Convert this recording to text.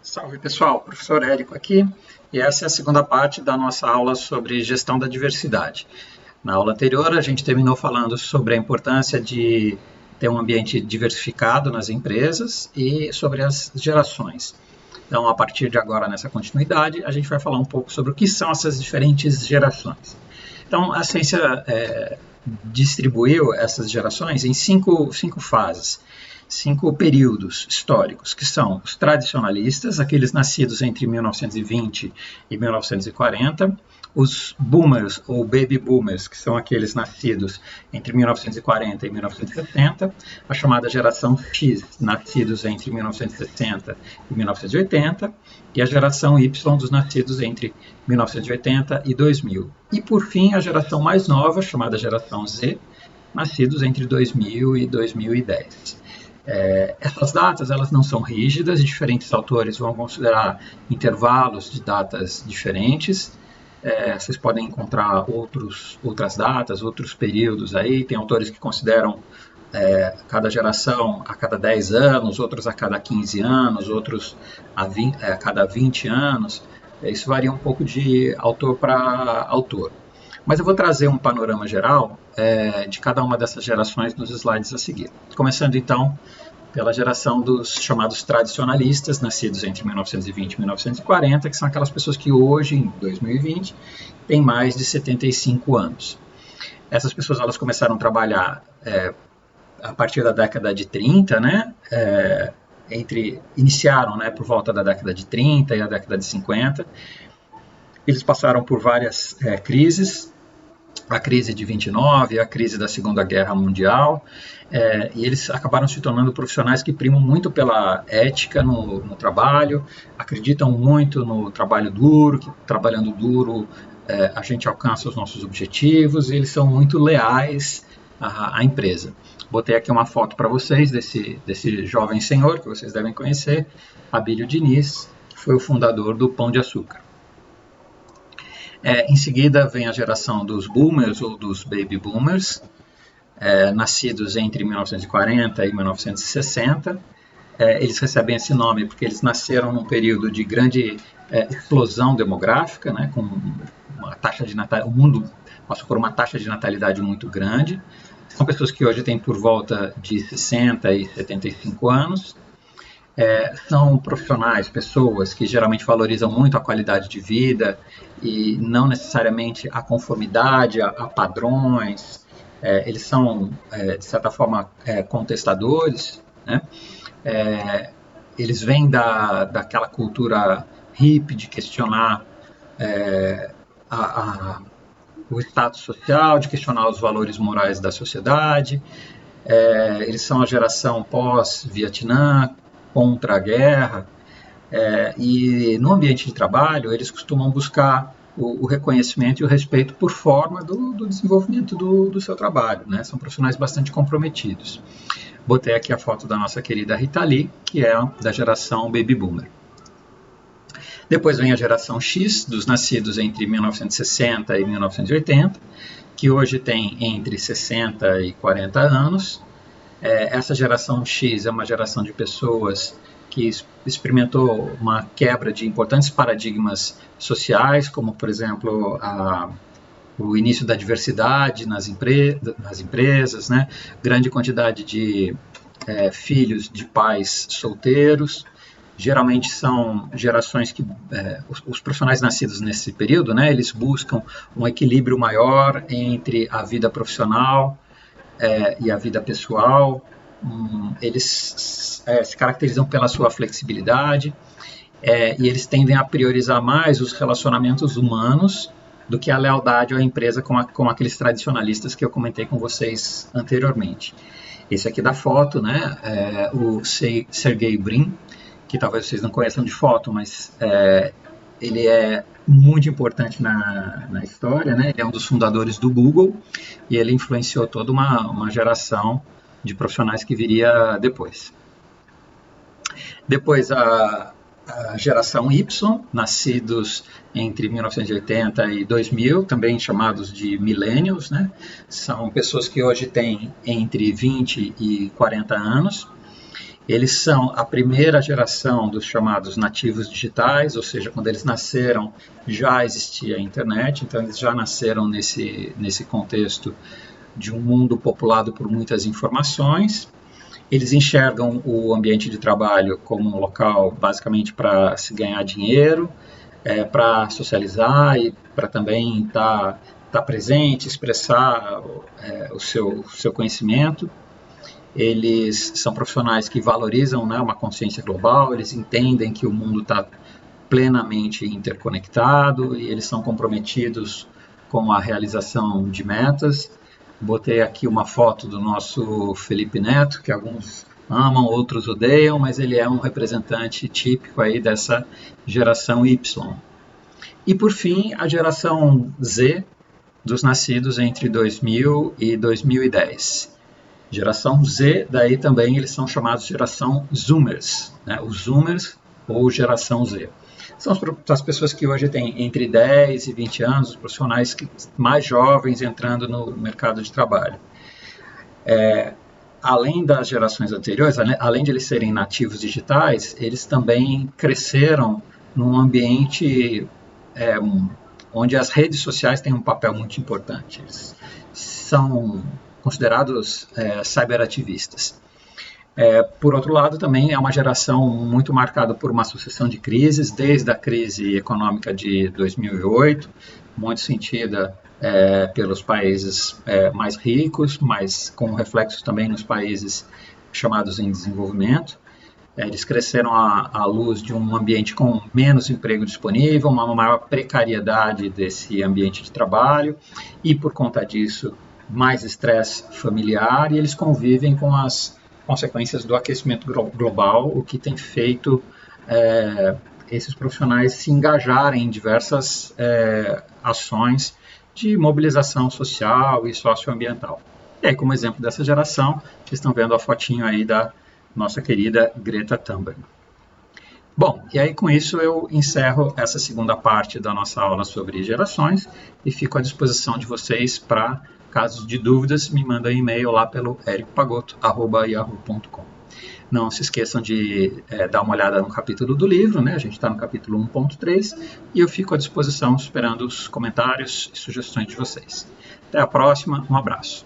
Salve pessoal, professor Érico aqui, e essa é a segunda parte da nossa aula sobre gestão da diversidade. Na aula anterior a gente terminou falando sobre a importância de ter um ambiente diversificado nas empresas e sobre as gerações. Então, a partir de agora, nessa continuidade, a gente vai falar um pouco sobre o que são essas diferentes gerações. Então, a ciência distribuiu essas gerações em cinco fases. 5 períodos históricos, que são os tradicionalistas, aqueles nascidos entre 1920 e 1940, os boomers ou baby boomers, que são aqueles nascidos entre 1940 e 1960, a chamada geração X, nascidos entre 1960 e 1980, e a geração Y, dos nascidos entre 1980 e 2000. E, por fim, a geração mais nova, chamada geração Z, nascidos entre 2000 e 2010. Essas datas elas não são rígidas, diferentes autores vão considerar intervalos de datas diferentes. Vocês podem encontrar outras datas, outros períodos aí. Tem autores que consideram cada geração a cada 10 anos, outros a cada 15 anos, outros a cada 20 anos. Isso varia um pouco de autor para autor. Mas eu vou trazer um panorama geral de cada uma dessas gerações nos slides a seguir. Começando então pela geração dos chamados tradicionalistas, nascidos entre 1920 e 1940, que são aquelas pessoas que hoje, em 2020, têm mais de 75 anos. Essas pessoas elas começaram a trabalhar a partir da década de 30, né? Iniciaram por volta da década de 30 e a década de 50. Eles passaram por várias crises, a crise de 29, a crise da Segunda Guerra Mundial, e eles acabaram se tornando profissionais que primam muito pela ética no trabalho, acreditam muito no trabalho duro, que trabalhando duro a gente alcança os nossos objetivos, e eles são muito leais à empresa. Botei aqui uma foto para vocês desse jovem senhor, que vocês devem conhecer, Abílio Diniz, que foi o fundador do Pão de Açúcar. Em seguida vem a geração dos boomers ou dos baby boomers, nascidos entre 1940 e 1960. Eles recebem esse nome porque eles nasceram num período de grande explosão demográfica, né, com uma taxa de natalidade, o mundo passou por uma taxa de natalidade muito grande. São pessoas que hoje têm por volta de 60 e 75 anos. São profissionais, pessoas que geralmente valorizam muito a qualidade de vida e não necessariamente a conformidade a padrões. Eles são, de certa forma, contestadores, né? Eles vêm daquela cultura hippie de questionar o status social, de questionar os valores morais da sociedade. Eles são a geração pós-Vietnã, contra a guerra, e no ambiente de trabalho eles costumam buscar o reconhecimento e o respeito por forma do desenvolvimento do seu trabalho, né? São profissionais bastante comprometidos. Botei aqui a foto da nossa querida Rita Lee, que é da geração Baby Boomer. Depois vem a geração X, dos nascidos entre 1960 e 1980, que hoje tem entre 60 e 40 anos. Essa geração X é uma geração de pessoas que experimentou uma quebra de importantes paradigmas sociais, como, por exemplo, o início da diversidade nas empresas, né? Grande quantidade de filhos de pais solteiros. Geralmente são gerações que os profissionais nascidos nesse período, né, eles buscam um equilíbrio maior entre a vida profissional e a vida pessoal. Eles se caracterizam pela sua flexibilidade e eles tendem a priorizar mais os relacionamentos humanos do que a lealdade à empresa com aqueles tradicionalistas que eu comentei com vocês anteriormente. Esse aqui da foto, né, o Sergey Brin, que talvez vocês não conheçam de foto, mas ele é muito importante na história, né? Ele é um dos fundadores do Google e ele influenciou toda uma geração de profissionais que viria depois. Depois a geração Y, nascidos entre 1980 e 2000, também chamados de millennials, né? São pessoas que hoje têm entre 20 e 40 anos Eles são a primeira geração dos chamados nativos digitais, ou seja, quando eles nasceram já existia a internet, então eles já nasceram nesse contexto de um mundo populado por muitas informações. Eles enxergam o ambiente de trabalho como um local basicamente para se ganhar dinheiro, para socializar e para também estar presente, expressar o seu conhecimento. Eles são profissionais que valorizam, né, uma consciência global, eles entendem que o mundo está plenamente interconectado e eles são comprometidos com a realização de metas. Botei aqui uma foto do nosso Felipe Neto, que alguns amam, outros odeiam, mas ele é um representante típico aí dessa geração Y. E por fim, a geração Z, dos nascidos entre 2000 e 2010. Geração Z, daí também eles são chamados de geração Zoomers, né? Os Zoomers ou geração Z. São as pessoas que hoje têm entre 10 e 20 anos, os profissionais mais jovens entrando no mercado de trabalho. Além das gerações anteriores, além de eles serem nativos digitais, eles também cresceram num ambiente onde as redes sociais têm um papel muito importante. Eles são considerados cyberativistas. Por outro lado, também é uma geração muito marcada por uma sucessão de crises, desde a crise econômica de 2008, muito sentida pelos países mais ricos, mas com reflexos também nos países chamados em desenvolvimento. Eles cresceram à luz de um ambiente com menos emprego disponível, uma maior precariedade desse ambiente de trabalho e, por conta disso, mais estresse familiar, e eles convivem com as consequências do aquecimento global, o que tem feito esses profissionais se engajarem em diversas ações de mobilização social e socioambiental. E aí, como exemplo dessa geração, vocês estão vendo a fotinho aí da nossa querida Greta Thunberg. Bom, e aí com isso eu encerro essa segunda parte da nossa aula sobre gerações e fico à disposição de vocês para, casos de dúvidas, me mandem e-mail lá pelo ericopagoto@yahoo.com. Não se esqueçam de dar uma olhada no capítulo do livro, né? A gente está no capítulo 1.3 e eu fico à disposição esperando os comentários e sugestões de vocês. Até a próxima, um abraço.